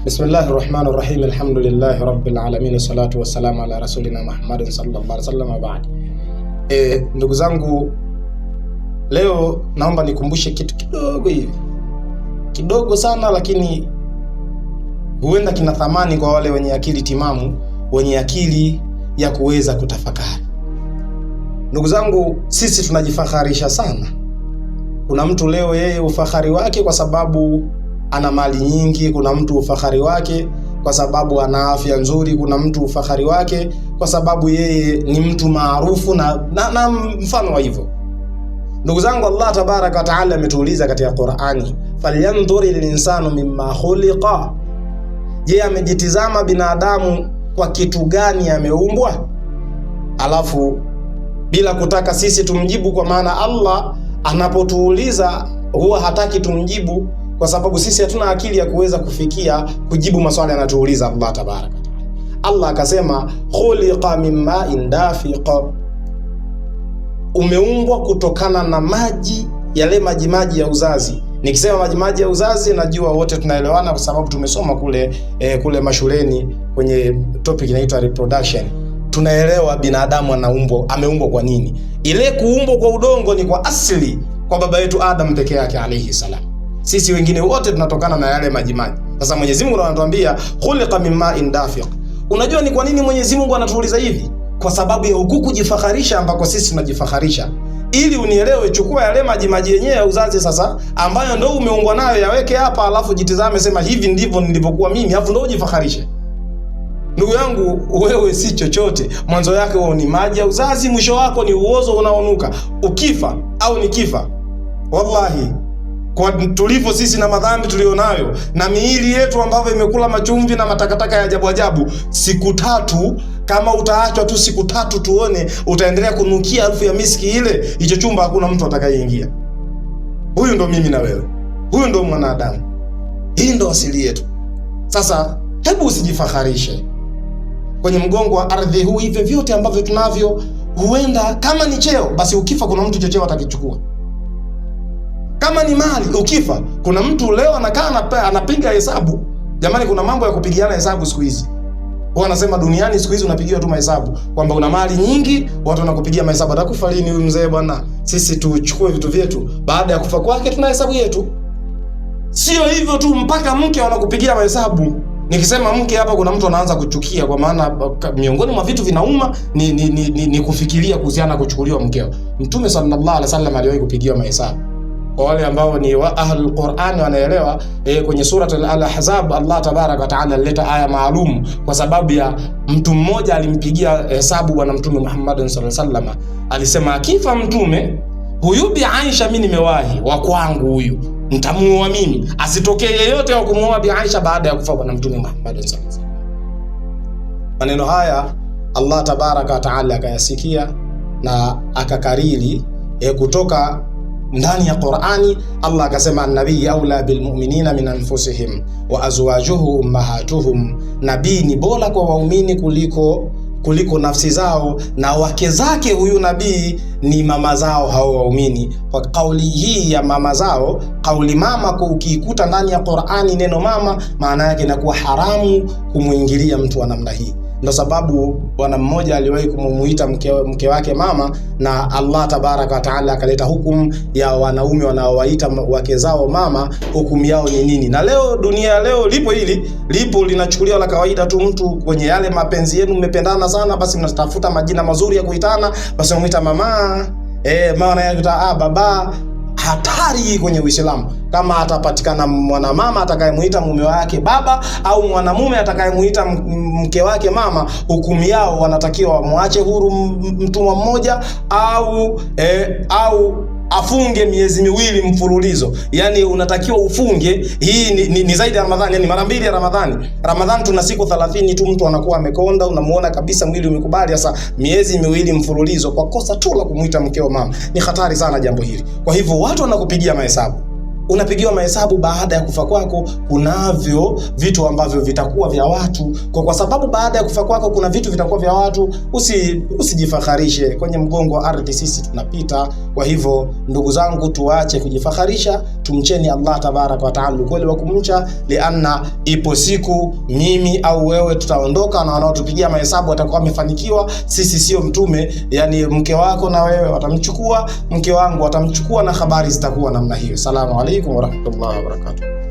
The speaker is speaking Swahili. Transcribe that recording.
Bismillahirrahmanirrahim. Alhamdulillahi rabbil alamin, salatu wassalamu ala rasulina Muhammadin sallallahu alaihi wasallam. Baada ndugu zangu, leo naomba nikumbushe kitu kidogo hivi, kidogo sana, lakini huenda kina thamani kwa wale wenye akili timamu, wenye akili ya kuweza kutafakari. Ndugu zangu, sisi tunajifakharisha sana. Kuna mtu leo yeye ufahari wake kwa sababu ana mali nyingi, kuna mtu ufahari wake kwa sababu ana afya nzuri, kuna mtu ufahari wake kwa sababu yeye ni mtu maarufu na mfano wa hivyo. Ndugu zangu, Allah tabaraka wa taala ametuuliza katika Qur'ani, falyanzuri linsanu mimma khuliqa. Je, amejitizama binadamu kwa kitu gani ameumbwa? Alafu bila kutaka sisi tumjibu, kwa maana Allah anapotuuliza huwa hataki tumjibu, kwa sababu sisi hatuna akili ya kuweza kufikia kujibu maswali anatuuliza Allah tabaraka wa taala. Allah akasema khuliqa mimma indafiq, umeumbwa kutokana na maji, yale maji ya uzazi. Nikisema maji ya uzazi, najua wote tunaelewana kwa sababu tumesoma kule mashuleni kwenye topic inaitwa reproduction. Tunaelewa binadamu ameumbwa kwa nini. Ile kuumbwa kwa udongo ni kwa asili kwa baba yetu Adam peke yake alayhi salam. Sisi wengine wote tunatokana na yale maji. Sasa Mwenyezi Mungu anatuambia khuliqa mimma indafiq. Unajua ni kwa nini Mwenyezi Mungu anatuuliza hivi? Kwa sababu ya huku kujifakharisha ambako sisi tunajifakharisha. Ili unielewe, chukua yale maji yenyewe ya uzazi sasa, ambayo ndio umeumbwa nayo, yaweke hapa, alafu jitizame, sema hivi ndivyo nilivyokuwa mimi, alafu ndio ujifakharishe. Ndugu yangu, wewe si chochote. Mwanzo yake wewe ni maji ya uzazi, mwisho wako ni uozo unaonuka. Ukifa au nikifa, wallahi kwa tulivyo sisi na madhambi tulionayo na miili yetu ambavyo imekula machumvi na matakataka ya ajabu, siku 3 kama utaachwa tu siku 3, tuone utaendelea kunukia harufu ya miski ile, hicho chumba hakuna mtu atakayeingia. Huyu ndo mimi na wewe, huyu ndo mwanadamu, hii ndo asili yetu. Sasa hebu usijifakharishe kwenye mgongo wa ardhi huu. Hivyo vyote ambavyo tunavyo, huenda kama ni cheo, basi ukifa kuna mtu cheo atakichukua. Kama ni mali, ukifa kuna mtu leo anakaa anapiga hesabu. Jamani, kuna mambo ya kupigiana hesabu siku hizi. Wao wanasema duniani siku hizi unapigiwa tu mahesabu, kwamba una mali nyingi, watu wanakupigia mahesabu. Atakufa lini huyu mzee bwana? Sisi tuchukue vitu vyetu, baada ya kufa kwake tuna hesabu yetu. Sio hivyo tu, mpaka mke wanakupigia mahesabu. Nikisema mke hapa, kuna mtu anaanza kuchukia, kwa maana miongoni mwa vitu vinauma ni kufikiria kuhusiana kuchukuliwa mkeo. Mtume sallallahu alaihi wasallam aliwahi kupigiwa mahesabu. Kwa wale ambao ni wa ahlul Qur'an wanaelewa, kwenye surat al-Ahzab Allah tabaraka wa taala alileta aya maalum kwa sababu ya mtu mmoja alimpigia hesabu bwana Mtume Muhammad sallallahu alaihi wasallam. Alisema akifa mtume huyu, Bi Aisha mimi nimewahi wa kwangu, huyu nitamuoa mimi, asitokee yeyote wa kumuoa Bi Aisha baada ya kufa bwana Mtume Muhammad sallallahu alaihi wasallam. Maneno haya Allah tabaraka wa taala akayasikia na akakariri kutoka ndani ya Qur'ani. Allah akasema an-nabii aula bil mu'minina min anfusihim wa azwajuhu ummahatuhum, nabii ni bora kwa waumini kuliko nafsi zao, na wake zake huyu nabii ni mama zao hao waumini. Kwa kauli hii ya mama zao, kauli mama kwa ukiikuta ndani ya Qur'ani neno mama, maana yake inakuwa haramu kumuingilia mtu wa namna hii. Ndio sababu bwana mmoja aliwahi kumuita mke wake mama, na Allah tabaraka wa taala akaleta hukumu ya wanaume wanaowaita wake zao mama, hukumu yao ni nini. Na leo dunia leo lipo linachukuliwa la kawaida tu. Mtu kwenye yale mapenzi yenu mmependana sana, basi mnatafuta majina mazuri ya kuitana, basi unamuita mama, maana yake baba. Hatari kwenye Uislamu. Kama atapatikana mwanamama atakayemuita mume wake baba, au mwanamume atakayemuita mke wake mama, hukumu yao wanatakiwa wamwache huru mtumwa mmoja, au afunge miezi 2 mfululizo. Yani unatakiwa ufunge, hii ni zaidi ya Ramadhani, yani mara 2 ya Ramadhani. Ramadhani tuna siku 30 tu, mtu anakuwa amekonda, unamuona kabisa mwili umekubali. Sasa miezi 2 mfululizo kwa kosa tu la kumuita mkeo mama, ni hatari sana jambo hili. Kwa hivyo watu wanakupigia mahesabu, unapigiwa mahesabu baada ya kufa kwako. Kunavyo vitu ambavyo vitakuwa vya watu, kwa sababu baada ya kufa kwako kuna vitu vitakuwa vya watu. Usijifakharishe, kwenye mgongo wa ardhi sisi tunapita. Kwa hivyo ndugu zangu, tuache kujifakharisha, tumcheni Allah tabaraka wa taala kweli wa kumcha, lianna ipo siku mimi au wewe tutaondoka na wanaotupigia mahesabu watakuwa wamefanikiwa. Sisi sio mtume, yani mke wako na wewe watamchukua, mke wangu watamchukua, na habari zitakuwa namna hiyo. Salamu alaykum wa rahmatullahi wa barakatuh.